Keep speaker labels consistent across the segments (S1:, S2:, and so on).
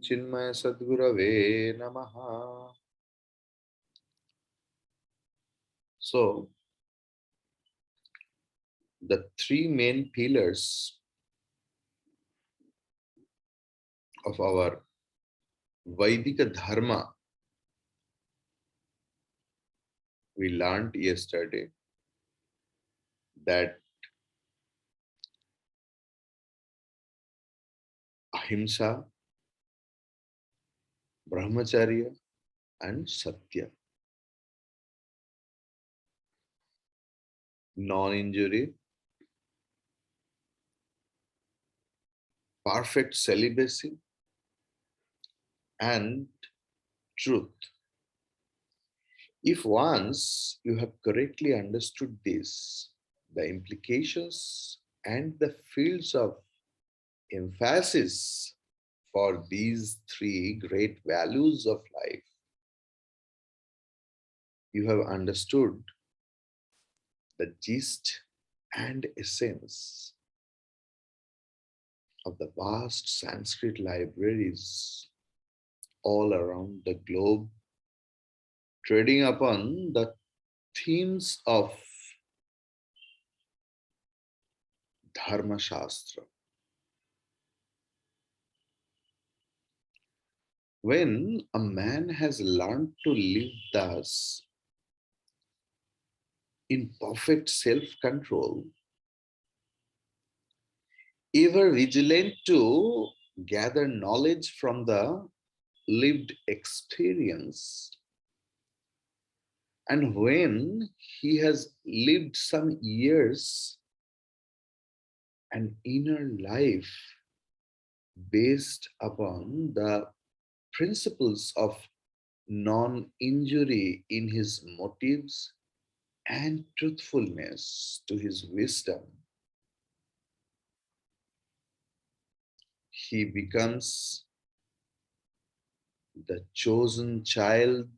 S1: Chinmaya Sadgurave Namaha. So, the three main pillars of our Vaidika Dharma we learned yesterday that Ahimsa, Brahmacharya, and Satya. Non-injury, perfect celibacy, and truth. If once you have correctly understood this, the implications and the fields of emphasis for these three great values of life, you have understood the gist and essence of the vast Sanskrit libraries all around the globe, treading upon the themes of Dharma Shastra. When a man has learned to live thus in perfect self-control, ever vigilant to gather knowledge from the lived experience, and when he has lived some years an inner life based upon the principles of non-injury in his motives and truthfulness to his wisdom, he becomes the chosen child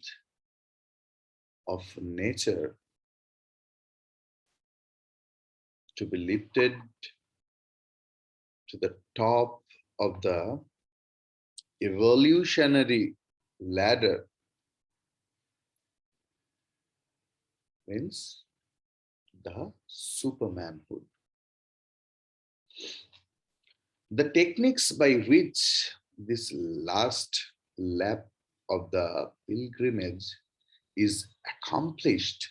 S1: of nature to be lifted to the top of the evolutionary ladder, means the supermanhood. The techniques by which this last lap of the pilgrimage is accomplished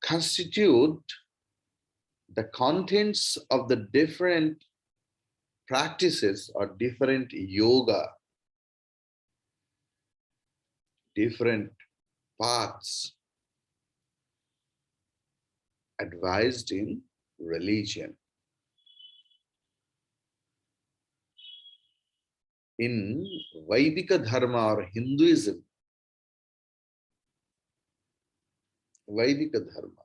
S1: constitute the contents of the different practices or different yoga, different paths advised in religion. In Vaidika Dharma or Hinduism, Vaidika Dharma,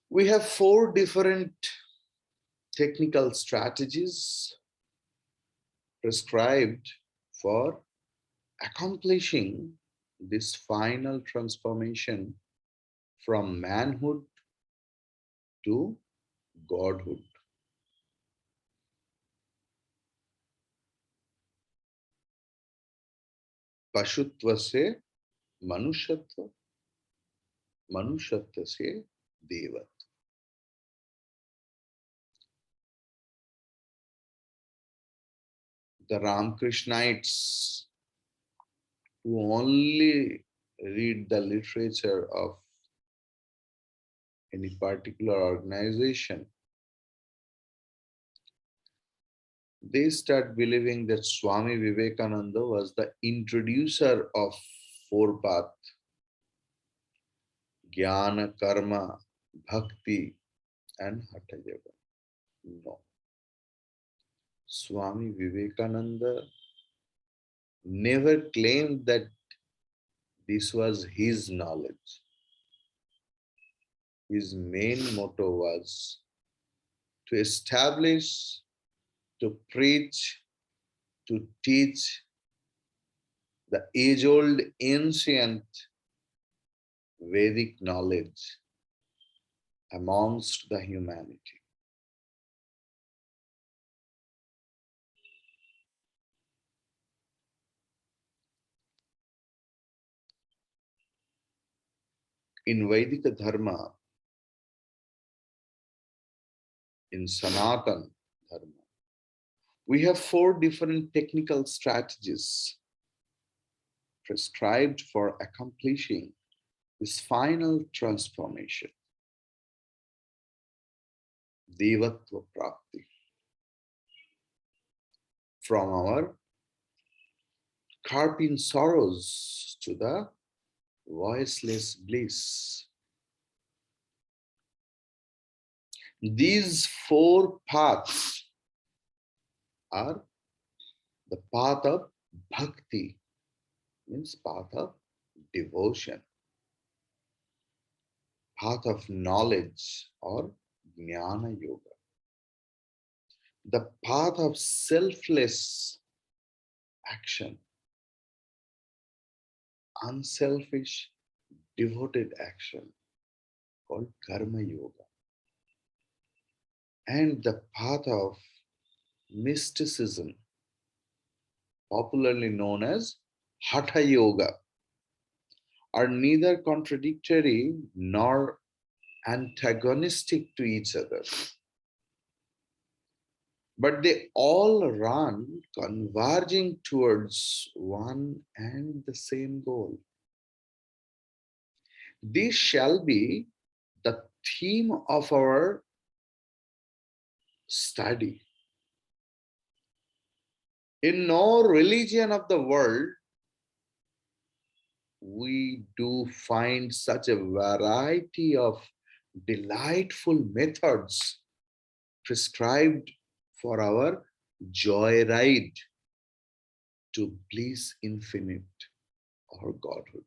S1: we have four different technical strategies prescribed for accomplishing this final transformation from manhood to godhood. पशुत्व से मनुष्यत्व, मनुष्यत्व से देवत्व. The Ramakrishnites, who only read the literature of any particular organization, they start believing that Swami Vivekananda was the introducer of four paths: Jnana, Karma, Bhakti, and Hatha Yoga. No. Swami Vivekananda never claimed that this was his knowledge. His main motto was to establish, to preach, to teach the age-old ancient Vedic knowledge amongst the humanity. In Vedika Dharma, in Sanatan Dharma, we have 4 different technical strategies prescribed for accomplishing this final transformation, Devatva Prapti, from our carping sorrows to the voiceless bliss. These 4 paths are the path of bhakti, means path of devotion, path of knowledge or jnana yoga, the path of selfless action, unselfish, devoted action called karma yoga, and the path of mysticism, popularly known as hatha yoga, are neither contradictory nor antagonistic to each other, but they all run converging towards one and the same goal. This shall be the theme of our study. In no religion of the world, we do find such a variety of delightful methods prescribed for our joyride to bliss infinite or Godhood.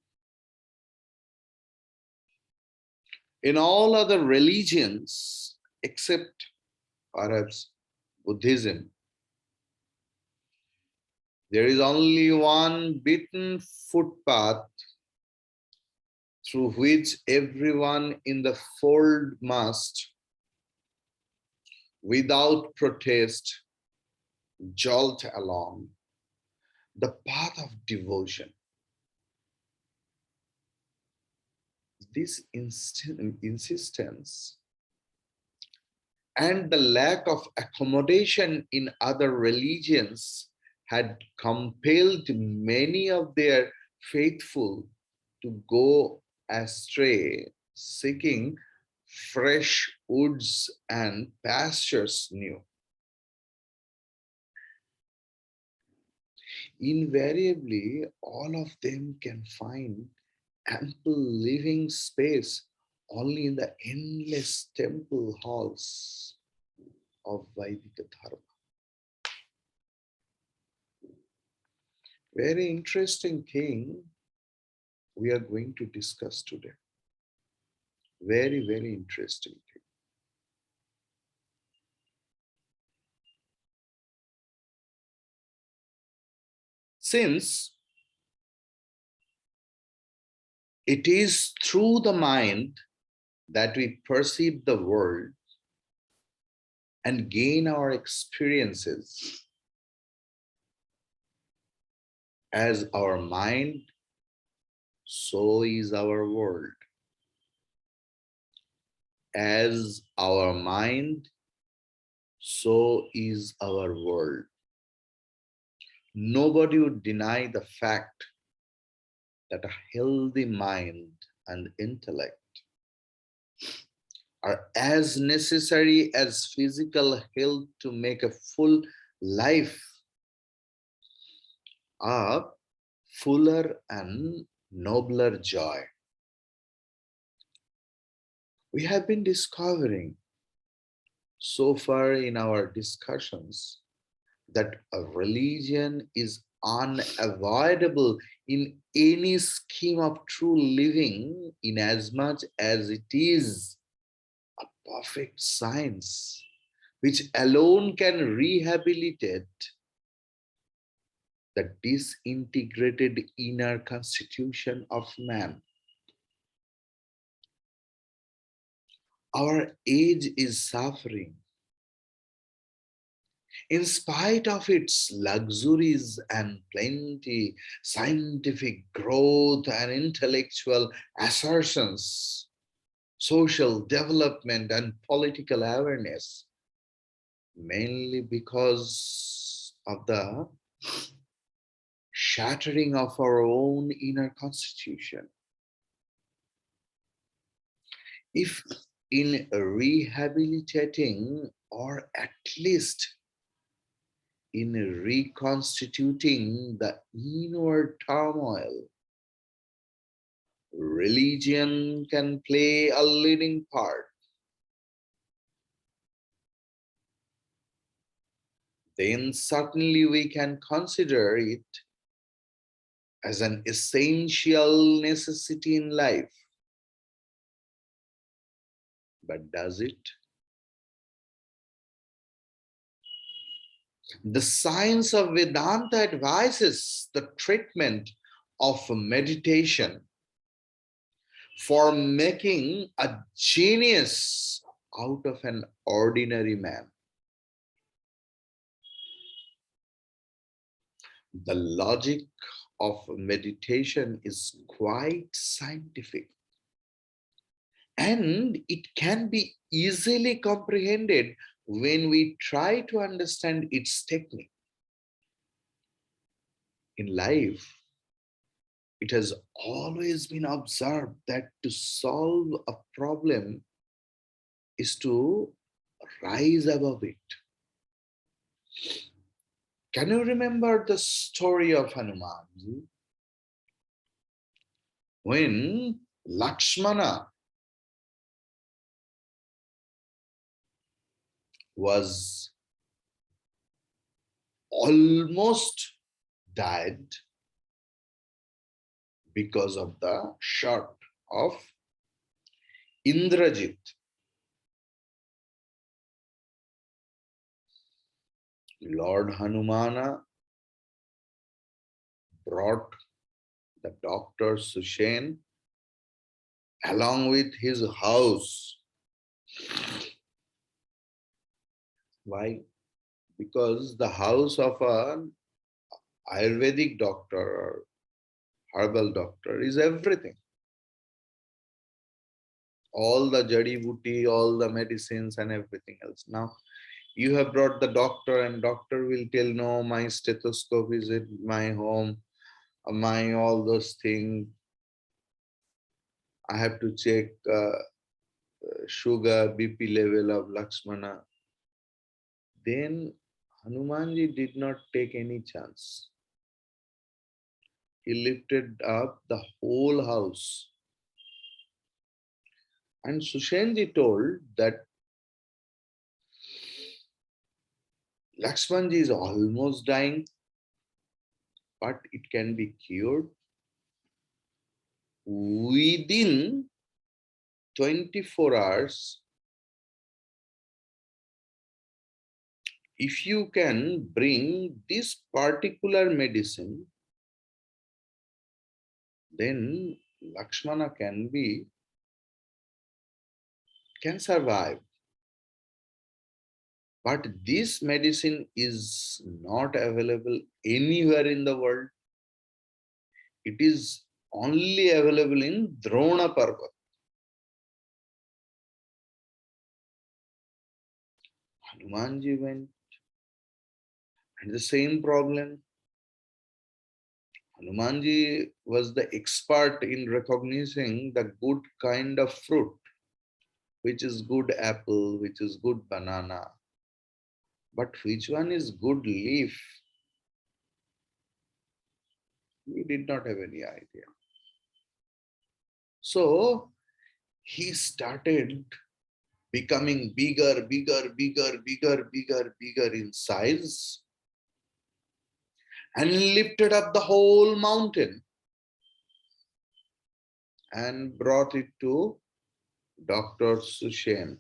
S1: In all other religions, except perhaps Buddhism, there is only one beaten footpath through which everyone in the fold must, without protest, jolt along, the path of devotion. This insistence and the lack of accommodation in other religions had compelled many of their faithful to go astray, seeking fresh woods and pastures new. Invariably, all of them can find ample living space only in the endless temple halls of Vaidika Dharma. Very interesting thing we are going to discuss today. Very, very interesting thing. Since it is through the mind that we perceive the world and gain our experiences, as our mind, so is our world. As our mind, so is our world. Nobody would deny the fact that a healthy mind and intellect are as necessary as physical health to make a full life a fuller and nobler joy. We have been discovering so far in our discussions that a religion is unavoidable in any scheme of true living, inasmuch as it is a perfect science which alone can rehabilitate the disintegrated inner constitution of man. Our age is suffering, In spite of its luxuries and plenty, scientific growth and intellectual assertions, social development and political awareness, mainly because of the shattering of our own inner constitution. If in rehabilitating or at least in reconstituting the inward turmoil, religion can play a leading part, then certainly we can consider it as an essential necessity in life. But does it? The science of Vedanta advises the treatment of meditation for making a genius out of an ordinary man. The logic of meditation is quite scientific and it can be easily comprehended when we try to understand its technique. In life, it has always been observed that to solve a problem is to rise above it. Can you remember the story of Hanuman? When Lakshmana was almost died because of the shot of Indrajit. Lord Hanumana brought the doctor Sushen along with his house. Why? Because the house of an Ayurvedic doctor or herbal doctor is everything. All the jari buti, all the medicines and everything else. Now, you have brought the doctor and doctor will tell, no, my stethoscope is at my home, my all those things. I have to check sugar, BP level of Lakshmana. Then Hanumanji did not take any chance. He lifted up the whole house. And Sushenji told that Lakshmanji is almost dying, but it can be cured within 24 hours. If you can bring this particular medicine, then Lakshmana can survive. But this medicine is not available anywhere in the world. It is only available in Drona Parvat. Hanumanji went, and the same problem. Hanumanji was the expert in recognizing the good kind of fruit, which is good apple, which is good banana. But which one is good leaf? We did not have any idea. So he started becoming bigger, bigger, bigger, bigger, bigger, bigger in size and lifted up the whole mountain and brought it to Dr. Sushen.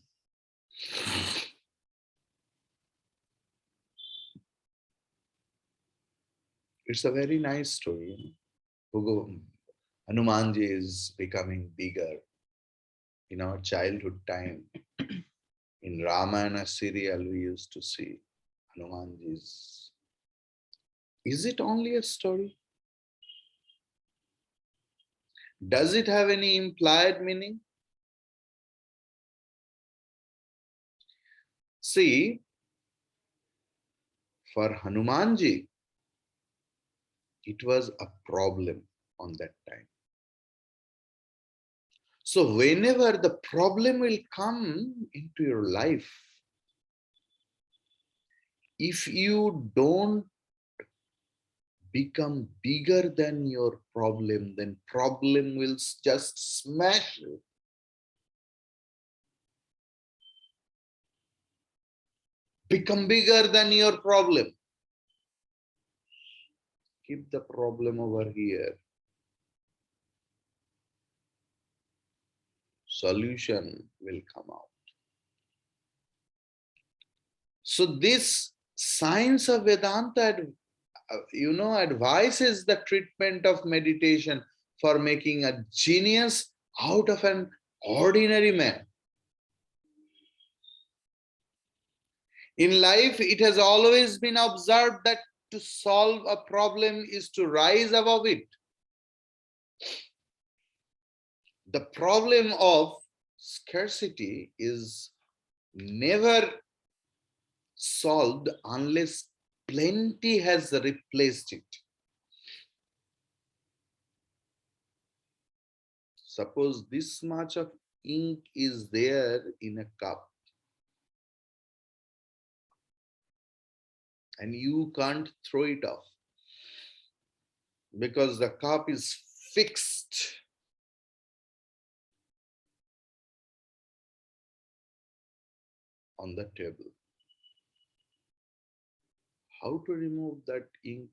S1: It's a very nice story. Hanumanji is becoming bigger. In our childhood time, in Ramayana serial, we used to see Hanumanji's. Is it only a story? Does it have any implied meaning? See, for Hanumanji, it was a problem on that time. So, whenever the problem will come into your life, if you don't become bigger than your problem, then problem will just smash you. Become bigger than your problem. Keep the problem over here. Solution will come out. So this science of Vedanta, advises the treatment of meditation for making a genius out of an ordinary man. In life, it has always been observed that to solve a problem is to rise above it. The problem of scarcity is never solved unless plenty has replaced it. Suppose this much of ink is there in a cup and you can't throw it off because the cup is fixed. On the table. How to remove that ink?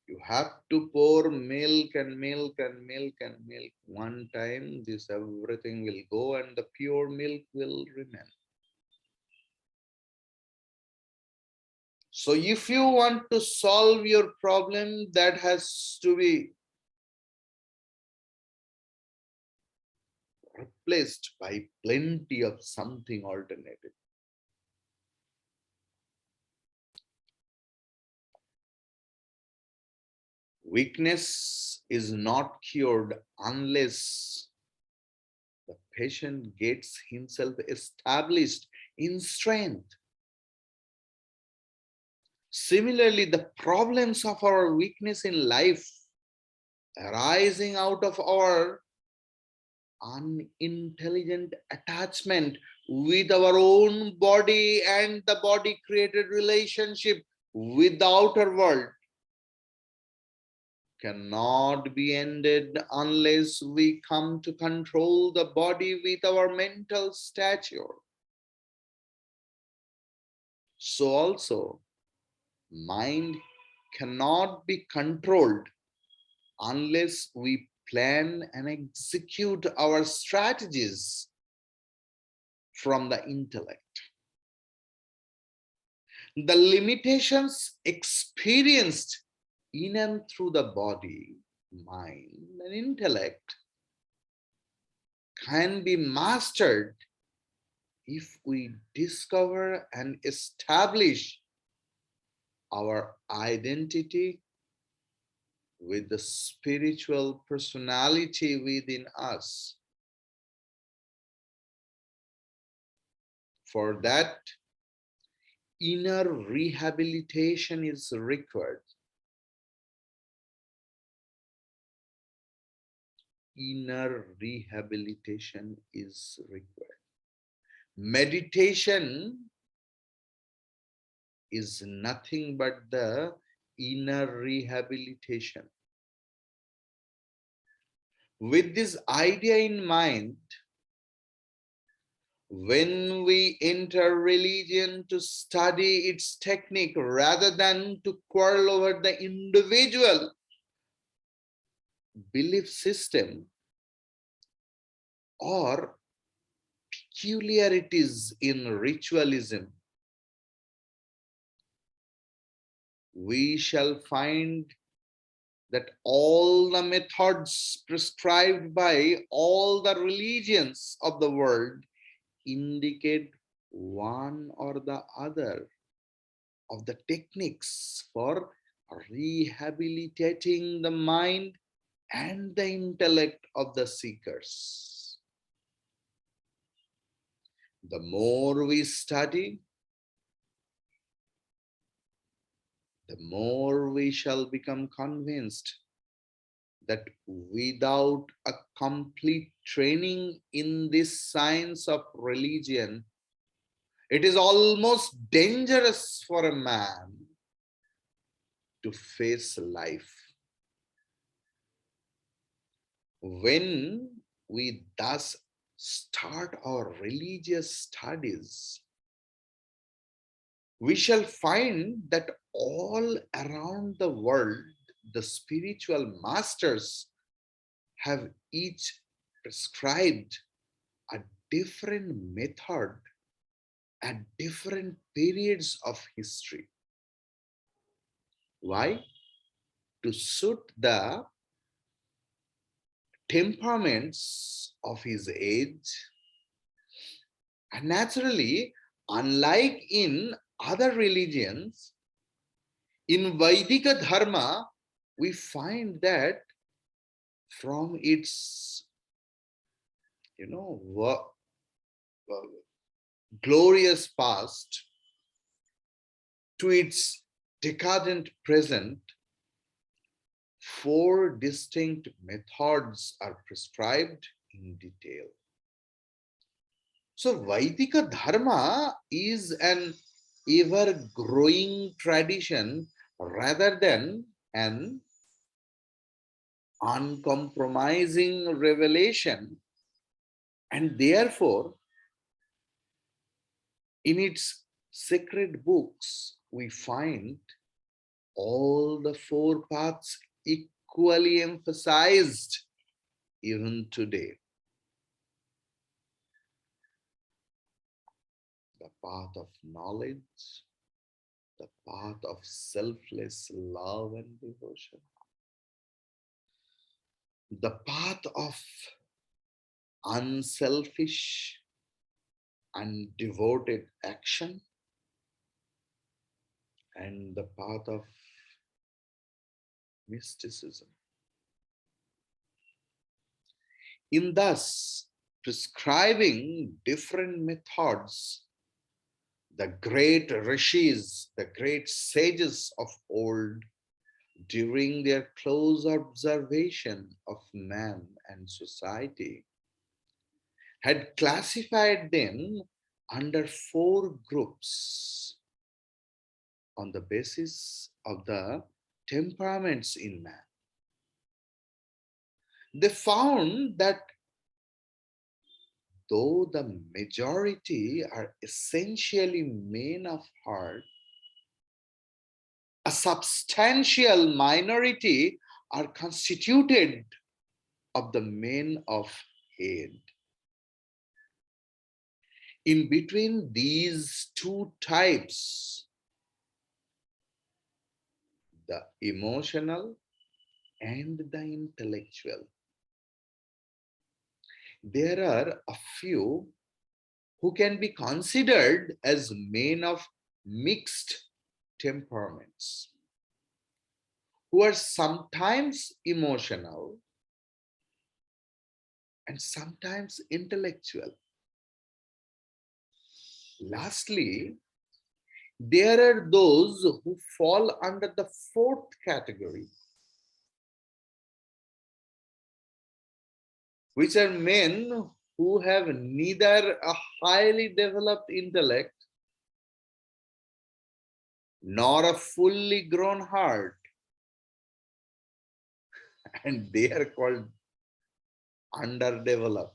S1: You have to pour milk and milk and milk and milk. One time, this everything will go and the pure milk will remain. So if you want to solve your problem, that has to be replaced by plenty of something alternative. Weakness is not cured unless the patient gets himself established in strength. Similarly, the problems of our weakness in life arising out of our unintelligent attachment with our own body and the body created relationship with the outer world cannot be ended unless we come to control the body with our mental stature. So also, mind cannot be controlled unless we plan and execute our strategies from the intellect. The limitations experienced in and through the body, mind, and intellect can be mastered if we discover and establish our identity with the spiritual personality within us. For that, inner rehabilitation is required. Inner rehabilitation is required. Meditation is nothing but the inner rehabilitation. With this idea in mind, when we enter religion to study its technique rather than to quarrel over the individual belief system or peculiarities in ritualism, we shall find that all the methods prescribed by all the religions of the world indicate one or the other of the techniques for rehabilitating the mind and the intellect of the seekers. The more we study, the more we shall become convinced that without a complete training in this science of religion, it is almost dangerous for a man to face life. When we thus start our religious studies, we shall find that all around the world, the spiritual masters have each prescribed a different method at different periods of history. Why? To suit the temperaments of his age. And naturally, unlike in other religions, in Vaidika Dharma, we find that from its, you know, glorious past to its decadent present, four distinct methods are prescribed in detail. So, Vaidika Dharma is an ever growing tradition rather than an uncompromising revelation, and therefore, in its sacred books, we find all the four paths equally emphasized even today. The path of knowledge, the path of selfless love and devotion, the path of unselfish and devoted action, and the path of mysticism. In thus prescribing different methods, the great rishis, the great sages of old, during their close observation of man and society, had classified them under four groups on the basis of the temperaments in man. They found that though the majority are essentially men of heart, a substantial minority are constituted of the men of head. In between these two types, the emotional and the intellectual, there are a few who can be considered as men of mixed temperaments, who are sometimes emotional and sometimes intellectual. Lastly, there are those who fall under the fourth category, which are men who have neither a highly developed intellect nor a fully grown heart, and they are called underdeveloped.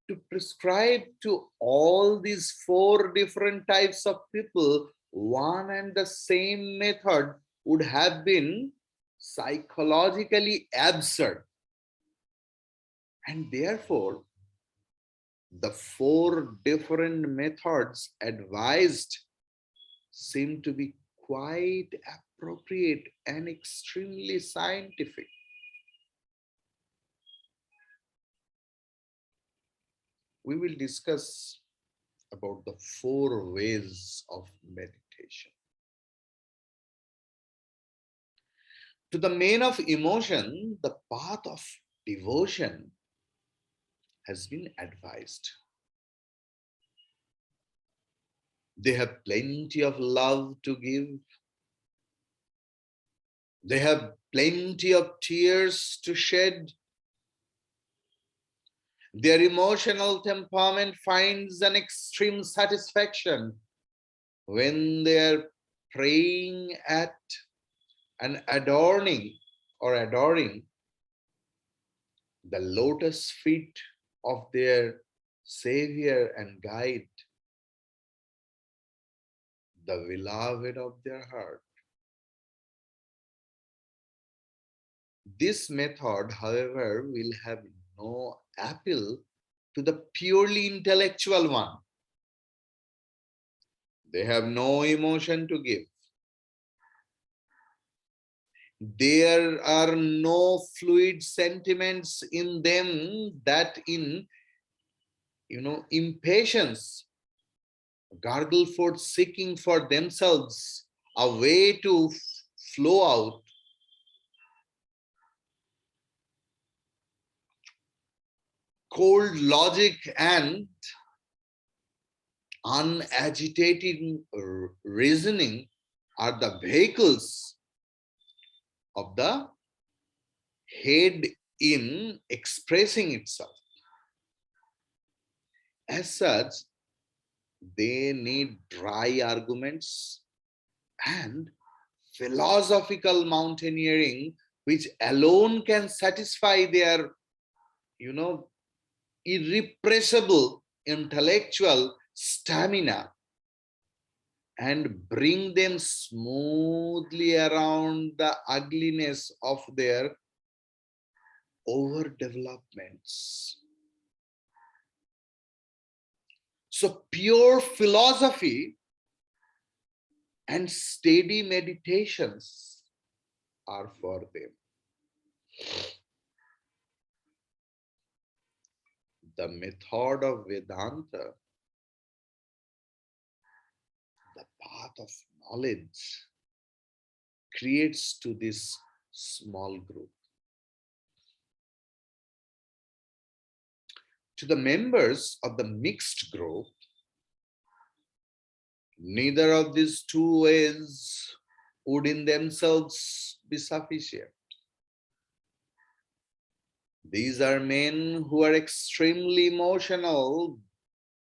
S1: To prescribe to all these four different types of people one and the same method would have been psychologically absurd. And therefore, the four different methods advised seem to be quite appropriate and extremely scientific. we will discuss about the 4 ways of meditation. To the man of emotion, the path of devotion has been advised. They have plenty of love to give. They have plenty of tears to shed. Their emotional temperament finds an extreme satisfaction when they are praying at and adoring the lotus feet of their Savior and Guide, the beloved of their heart. This method, however, will have no appeal to the purely intellectual one. They have no emotion to give. There are no fluid sentiments in them that in impatience gargle forth seeking for themselves a way to flow out. Cold logic and unagitated reasoning are the vehicles of the head in expressing itself. As such, they need dry arguments and philosophical mountaineering, which alone can satisfy their, you know, irrepressible intellectual stamina and bring them smoothly around the ugliness of their overdevelopments. So, pure philosophy and steady meditations are for them. The method of Vedanta, the path of knowledge, creates to this small group. To the members of the mixed group, neither of these 2 ways would in themselves be sufficient. These are men who are extremely emotional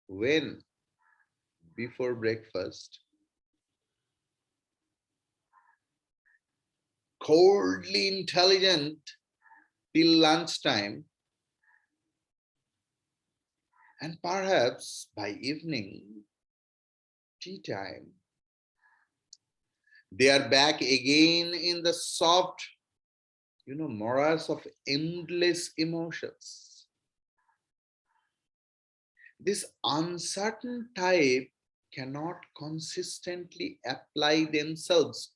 S1: when, before breakfast, coldly intelligent till lunchtime, and perhaps by evening, tea time, they are back again in the soft, morass of endless emotions. This uncertain type cannot consistently apply themselves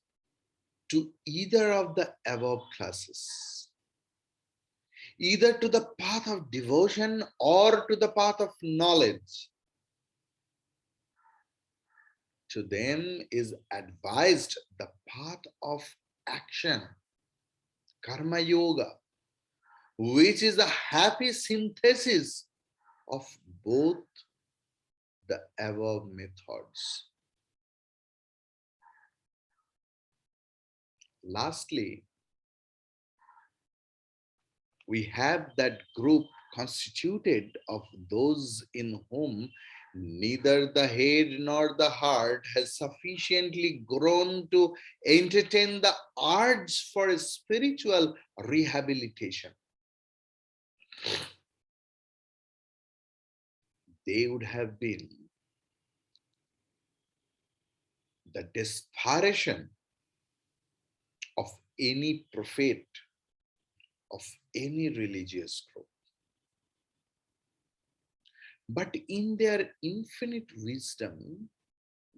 S1: to either of the above classes, either to the path of devotion or to the path of knowledge. To them is advised the path of action, karma yoga, which is a happy synthesis of both the above methods. Lastly, we have that group constituted of those in whom neither the head nor the heart has sufficiently grown to entertain the urge for spiritual rehabilitation. They would have been the desperation of any prophet of any religious group. But in their infinite wisdom,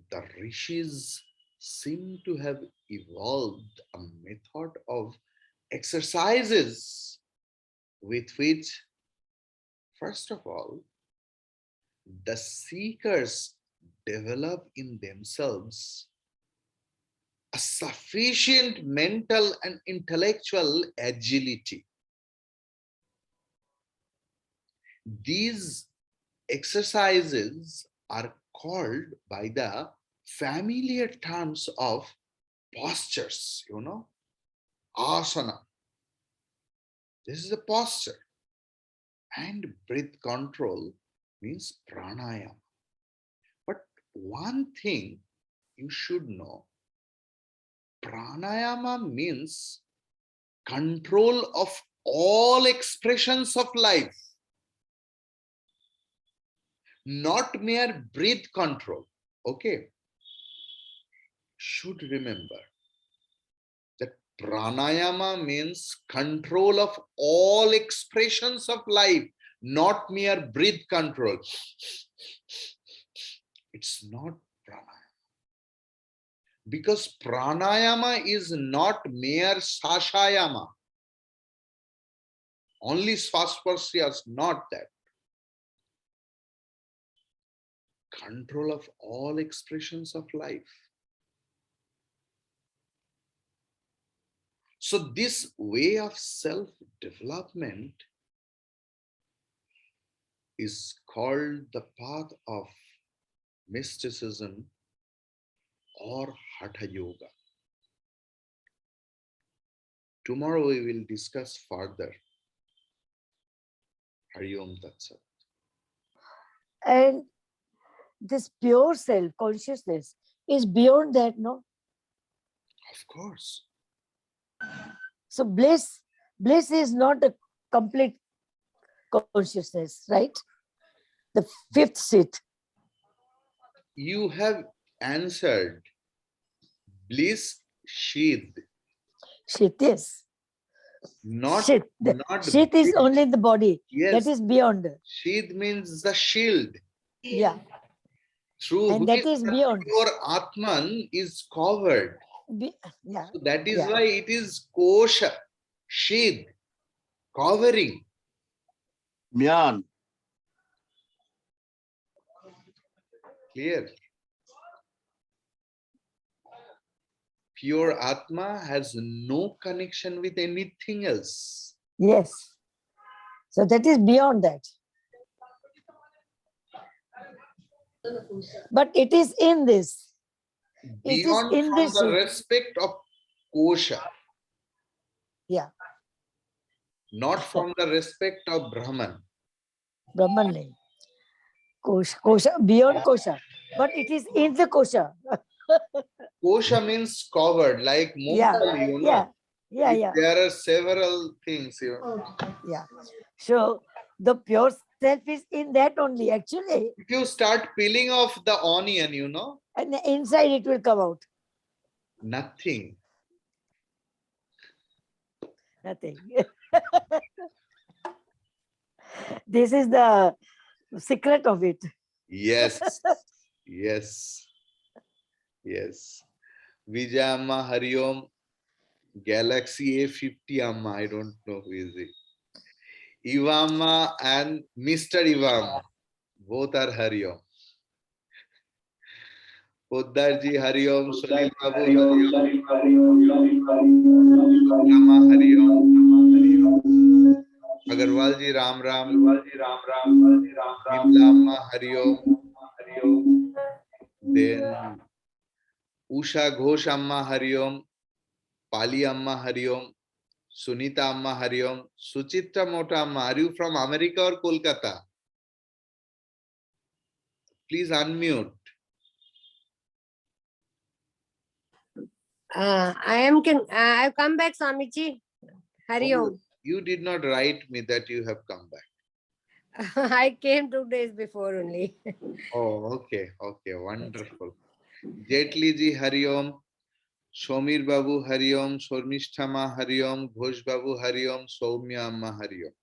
S1: the rishis seem to have evolved a method of exercises with which, first of all, the seekers develop in themselves a sufficient mental and intellectual agility. These exercises are called by the familiar terms of postures, asana. This is a posture. And breath control means pranayama. But one thing you should know, pranayama means control of all expressions of life, not mere breath control. Okay? Should remember that pranayama means control of all expressions of life, not mere breath control. It's not pranayama. Because pranayama is not mere sashayama. Only swaspasya is not that. Control of all expressions of life. So this way of self-development is called the path of mysticism or Hatha Yoga. Tomorrow we will discuss further. Hari Om Tat Sat.
S2: And this pure self consciousness is beyond that, no?
S1: Of course.
S2: So bliss is not a complete consciousness, right? The fifth seat.
S1: You have answered. Bliss Shid.
S2: Shit, yes.
S1: Not
S2: Shit. Shit is only the body.
S1: Yes.
S2: That is beyond.
S1: Shid means the shield.
S2: Yeah.
S1: Through
S2: and that is beyond.
S1: Your Atman is covered.
S2: Yeah.
S1: So that is why it is kosha, shid, covering.
S3: Beyond.
S1: Clear? Pure Atma has no connection with anything else.
S2: Yes. So that is beyond that. But it is in this.
S1: Beyond
S2: it is in
S1: from
S2: this.
S1: The respect of kosha.
S2: Yeah.
S1: Not from the respect of Brahman.
S2: Brahman. Kosha, beyond kosha. But it is in the kosha.
S1: Kosha means covered, like Mumbai,
S2: Yeah.
S1: There are several things,
S2: Yeah. So the pure self is in that only, actually.
S1: If you start peeling off the onion,
S2: And inside it will come out.
S1: Nothing.
S2: This is the secret of it.
S1: Yes. Yes. Vijay Amma Hari Om. Galaxy A50 Amma. I don't know who is it. Ivama and Mr. Ivama. Both are Hari Om. Poddarji Hari Om. Sunil Babu Hari Om. Hari Om. Agarwalji Ram Ram. Vimla Amma Hari Om. Then Usha Ghosh Amma Hari Om. Pali Amma Hari Om. Sunita Amma Hari Om. Suchitra Mota Amma. Are you from America or Kolkata? Please unmute.
S4: I've come back, Swamiji. Hari Om.
S1: You did not write me that you have come back.
S4: I came 2 days before only.
S1: Oh, okay. Wonderful. Jetli ji Hari Om. Somir Babu Hari Om. Shormishtha Ma Hari Om. Ghosh Babu Hari Om. Soumya Amma Hari Om.